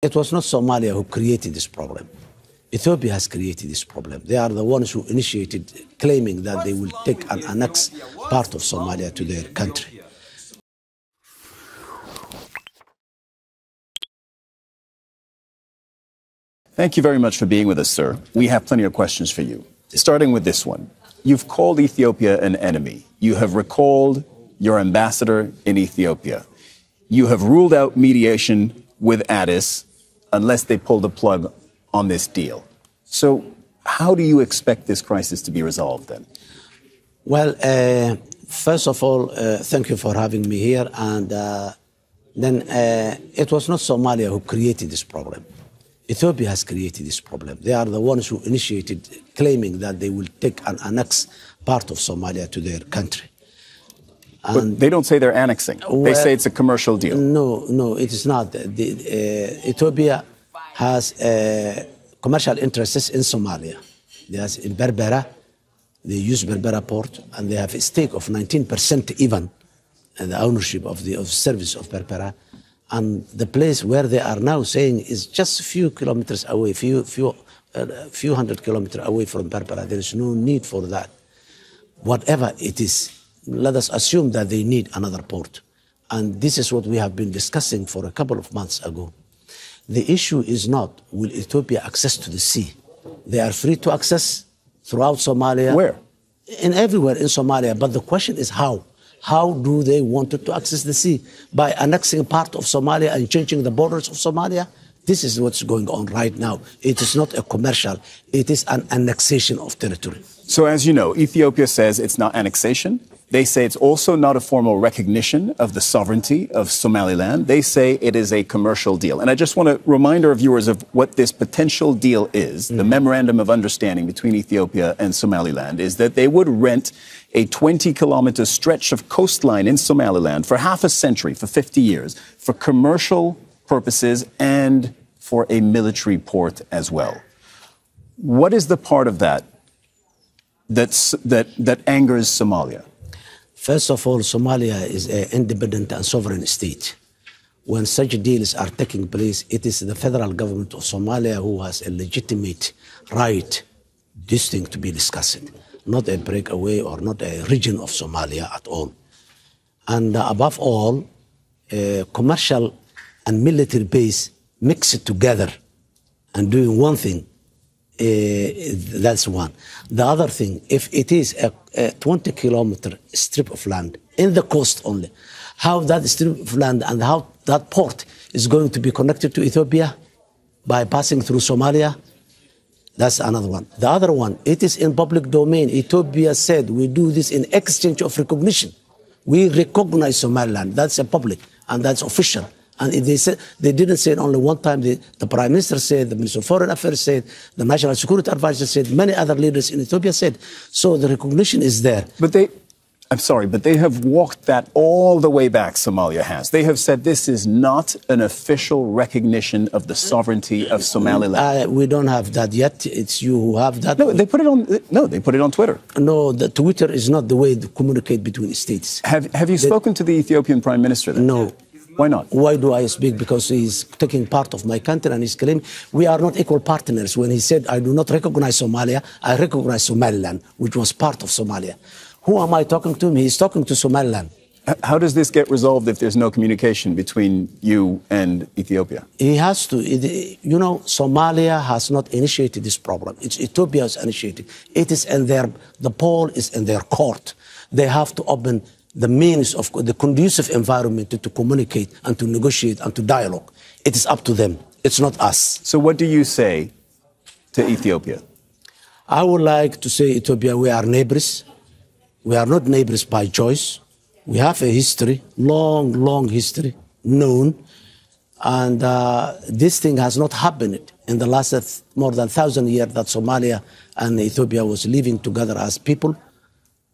It was not Somalia who created this problem. Ethiopia has created this problem. They are the ones who initiated claiming that they will take and annex part of Somalia to their country. Thank you very much for being with us, sir. We have plenty of questions for you. Starting with this one. You've called Ethiopia an enemy. You have recalled your ambassador in Ethiopia. You have ruled out mediation with Addis unless they pull the plug on this deal. So how do you expect this crisis to be resolved then? Well, first of all, thank you for having me here. And then it was not Somalia who created this problem. Ethiopia has created this problem. They are the ones who initiated claiming that they will take and annex part of Somalia to their country. But they don't say they're annexing. They say it's a commercial deal. No, it is not. Ethiopia has commercial interests in Somalia. There's in Berbera, they use Berbera port, and they have a stake of 19% even in the ownership of the service of Berbera. And the place where they are now saying is just a few kilometers away, few hundred kilometers away from Berbera. There is no need for that. Whatever it is, let us assume that they need another port. And this is what we have been discussing for a couple of months ago. The issue is not, will Ethiopia access to the sea? They are free to access throughout Somalia. Where? Everywhere in Somalia. But the question is how? How do they want to access the sea? By annexing part of Somalia and changing the borders of Somalia? This is what's going on right now. It is not a commercial. It is an annexation of territory. So as you know, Ethiopia says it's not annexation. They say it's also not a formal recognition of the sovereignty of Somaliland. They say it is a commercial deal. And I just want to remind our viewers of what this potential deal is. The memorandum of understanding between Ethiopia and Somaliland is that they would rent a 20-kilometer stretch of coastline in Somaliland for half a century, for 50 years, for commercial purposes and for a military port as well. What is the part of that that angers Somalia? First of all, Somalia is an independent and sovereign state. When such deals are taking place, it is the federal government of Somalia who has a legitimate right, this thing to be discussed, not a breakaway or not a region of Somalia at all. And above all, commercial and military base mixed together and doing one thing, that's one. The other thing, if it is a 20-kilometer strip of land in the coast only, how that strip of land and how that port is going to be connected to Ethiopia by passing through Somalia, that's another one. The other one, it is in public domain. Ethiopia said we do this in exchange of recognition. We recognize Somaliland. That's a public and that's official. And they said, they didn't say it only one time. The Prime Minister said, the Minister of Foreign Affairs said, the National Security Advisor said, many other leaders in Ethiopia said. So the recognition is there. But they have walked that all the way back, Somalia has. They have said this is not an official recognition of the sovereignty of Somaliland. We don't have that yet. It's you who have that. No, they put it on Twitter. No, the Twitter is not the way to communicate between states. Have you spoken to the Ethiopian Prime Minister then? No. Why not? Why do I speak? Because he's taking part of my country and he's claiming we are not equal partners. When he said, I do not recognize Somalia, I recognize Somaliland, which was part of Somalia. Who am I talking to? He's talking to Somaliland. How does this get resolved if there's no communication between you and Ethiopia? He has to. You know, Somalia has not initiated this problem. It's Ethiopia has initiated. It is in the ball is in their court. They have to open the means of the conducive environment to communicate and to negotiate and to dialogue. It is up to them. It's not us. So what do you say to Ethiopia? I would like to say, Ethiopia, we are neighbors. We are not neighbors by choice. We have a history, long history, known. And this thing has not happened in the last more than 1,000 years that Somalia and Ethiopia was living together as people.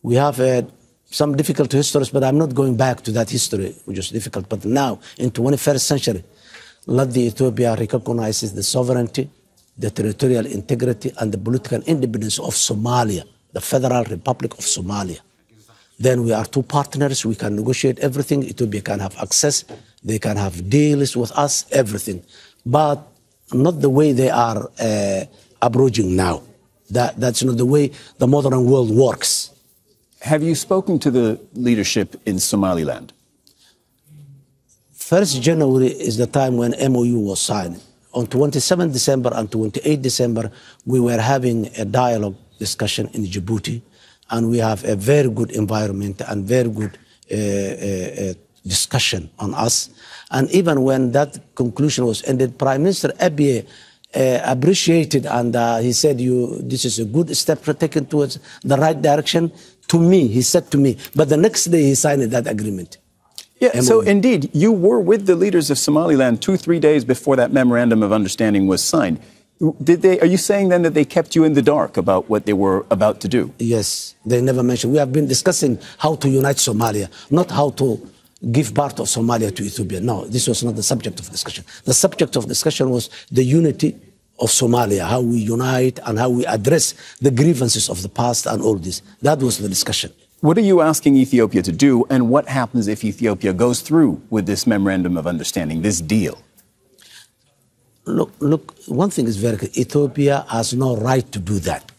We have some difficult histories, but I'm not going back to that history, which is difficult. But now, in 21st century, let the Ethiopia recognizes the sovereignty, the territorial integrity, and the political independence of Somalia, the Federal Republic of Somalia. Then we are two partners. We can negotiate everything. Ethiopia can have access. They can have deals with us, everything. but not the way they are approaching now. That's not the way the modern world works. Have you spoken to the leadership in Somaliland? 1st January is the time when MOU was signed. On 27 December and 28 December, we were having a dialogue discussion in Djibouti, and we have a very good environment and very good discussion on us. And even when that conclusion was ended, Prime Minister Abiy appreciated, and he said, this is a good step taken towards the right direction. To me, he said to me, but the next day he signed that agreement. Yeah, so indeed, you were with the leaders of Somaliland 2-3 days before that memorandum of understanding was signed. Are you saying then that they kept you in the dark about what they were about to do? Yes, they never mentioned. We have been discussing how to unite Somalia, not how to give part of Somalia to Ethiopia. No, this was not the subject of discussion. The subject of discussion was the unity of Somalia, how we unite and how we address the grievances of the past and all this. That was the discussion. What are you asking Ethiopia to do, and what happens if Ethiopia goes through with this memorandum of understanding, this deal? Look, one thing is very clear. Ethiopia has no right to do that.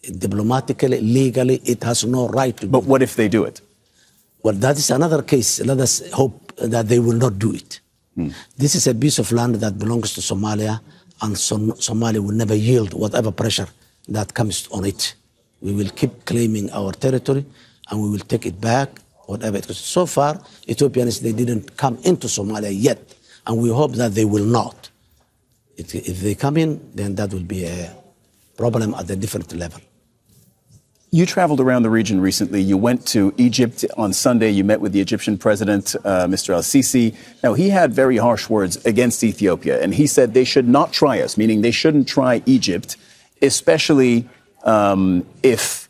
Diplomatically, legally, it has no right to do But what if they do it? Well, that is another case. Let us hope that they will not do it. This is a piece of land that belongs to Somalia, and Somalia will never yield whatever pressure that comes on it. We will keep claiming our territory, and we will take it back, whatever it is. So far, Ethiopians, they didn't come into Somalia yet, and we hope that they will not. If they come in, then that will be a problem at a different level. You traveled around the region recently. You went to Egypt on Sunday. You met with the Egyptian president, Mr. al-Sisi. Now, he had very harsh words against Ethiopia, and he said they should not try us, meaning they shouldn't try Egypt, especially if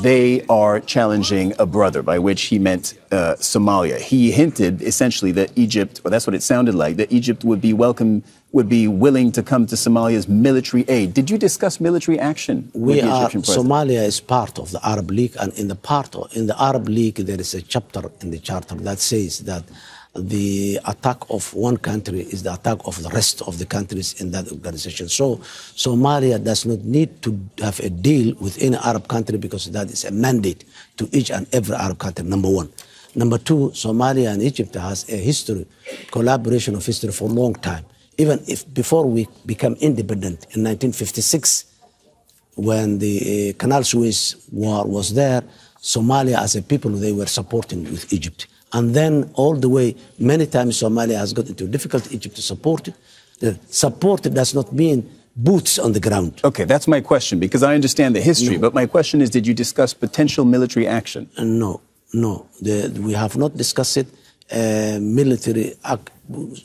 they are challenging a brother, by which he meant Somalia. He hinted essentially that Egypt, or that's what it sounded like, that Egypt would be willing to come to Somalia's military aid. Did you discuss military action with the Egyptian president? Somalia is part of the Arab League, and in the Arab League there is a chapter in the charter that says that the attack of one country is the attack of the rest of the countries in that organization. So Somalia does not need to have a deal with any Arab country, because that is a mandate to each and every Arab country, number one. Number two, Somalia and Egypt has a history, collaboration of history for a long time. Even if before we became independent in 1956, when the Canal Suez War was there, Somalia as a people, they were supporting with Egypt. And then all the way, many times Somalia has got into difficulty, Egypt to support it. Support does not mean boots on the ground. Okay, that's my question, because I understand the history. But my question is, did you discuss potential military action? No. We have not discussed it.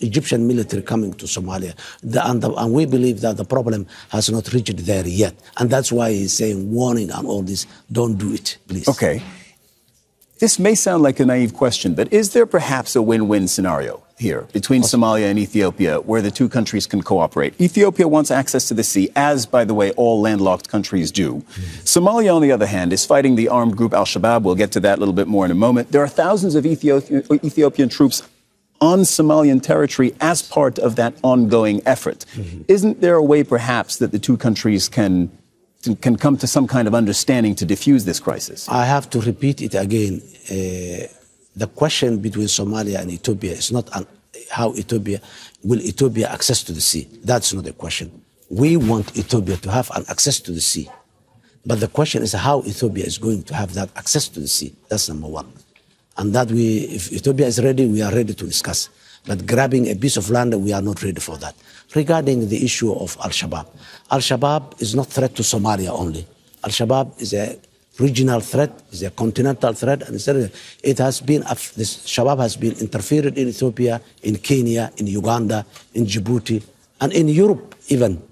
Egyptian military coming to Somalia. And we believe that the problem has not reached there yet. And that's why he's saying warning and all this, don't do it, please. Okay. This may sound like a naive question, but is there perhaps a win-win scenario here between Somalia and Ethiopia where the two countries can cooperate? Ethiopia wants access to the sea, as, by the way, all landlocked countries do. Somalia, on the other hand, is fighting the armed group al-Shabaab. We'll get to that a little bit more in a moment. There are thousands of Ethiopian troops on Somalian territory as part of that ongoing effort. Isn't there a way, perhaps, that the two countries can come to some kind of understanding to diffuse this crisis? I have to repeat it again. The question between Somalia and Ethiopia is not how will Ethiopia access to the sea. That's not the question. We want Ethiopia to have an access to the sea. But the question is how Ethiopia is going to have that access to the sea. That's number one. And that if Ethiopia is ready, we are ready to discuss. But grabbing a piece of land, we are not ready for that. Regarding the issue of al-Shabaab, al-Shabaab is not a threat to Somalia only. Al-Shabaab is a regional threat, is a continental threat, and it has been, this Shabaab has been interfered in Ethiopia, in Kenya, in Uganda, in Djibouti, and in Europe even.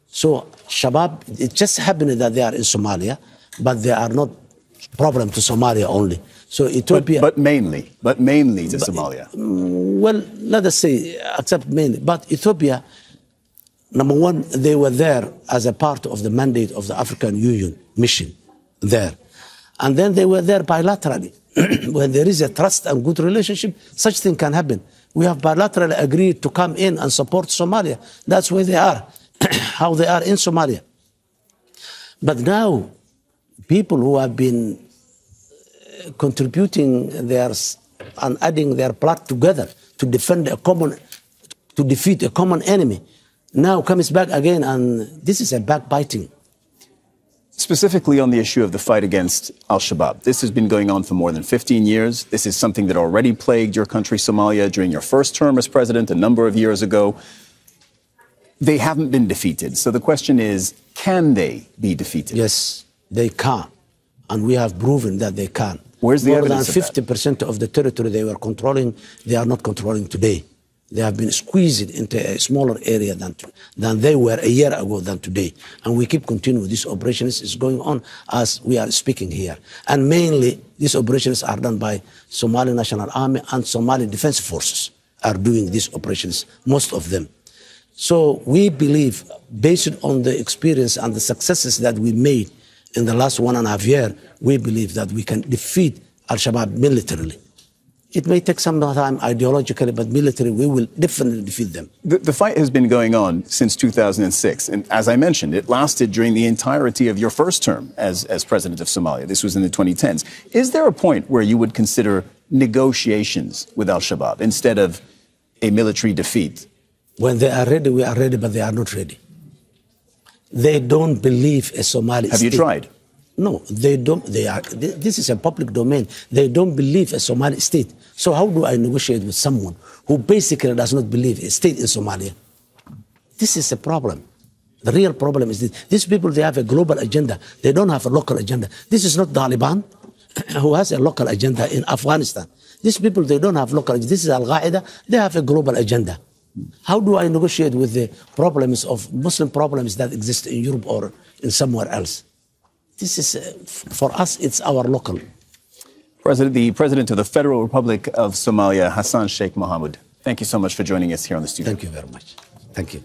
So Shabaab, it just happened that they are in Somalia, but they are not problem to Somalia only. So Ethiopia, but mainly to Somalia. Well, let us say, except mainly, but Ethiopia, number one, they were there as a part of the mandate of the African Union mission there. And then they were there bilaterally. When there is a trust and good relationship, such thing can happen. We have bilaterally agreed to come in and support Somalia. That's where they are, how they are in Somalia. But now, people who have been contributing theirs and adding their blood together to defend a common, to defeat a common enemy, now comes back again, and this is a backbiting. Specifically on the issue of the fight against al-Shabaab, this has been going on for more than 15 years. This is something that already plagued your country, Somalia, during your first term as president a number of years ago. They haven't been defeated. So the question is, can they be defeated? Yes, they can. And we have proven that they can. Where's the evidence More than 50% of the territory they were controlling, they are not controlling today. They have been squeezed into a smaller area than they were a year ago than today. And we keep continuing. These operations is going on as we are speaking here. And mainly, these operations are done by Somali National Army and Somali Defense Forces are doing these operations, most of them. So we believe, based on the experience and the successes that we made in the last 1.5 years, we believe that we can defeat al-Shabaab militarily. It may take some time ideologically, but militarily we will definitely defeat them. The fight has been going on since 2006. And as I mentioned, it lasted during the entirety of your first term as president of Somalia. This was in the 2010s. Is there a point where you would consider negotiations with al-Shabaab instead of a military defeat? When they are ready, we are ready, but they are not ready. They don't believe a Somali state. Have you tried? No, they don't. This is a public domain. They don't believe a Somali state. So how do I negotiate with someone who basically does not believe a state in Somalia? This is a problem. The real problem is this. These people, they have a global agenda. They don't have a local agenda. This is not Taliban, who has a local agenda in Afghanistan. These people, they don't have local agenda. This is Al-Qaeda. They have a global agenda. How do I negotiate with the problems of Muslim problems that exist in Europe or in somewhere else? This is, for us, it's our local. The President of the Federal Republic of Somalia, Hassan Sheikh Mohamud, thank you so much for joining us here on the studio. Thank you very much. Thank you.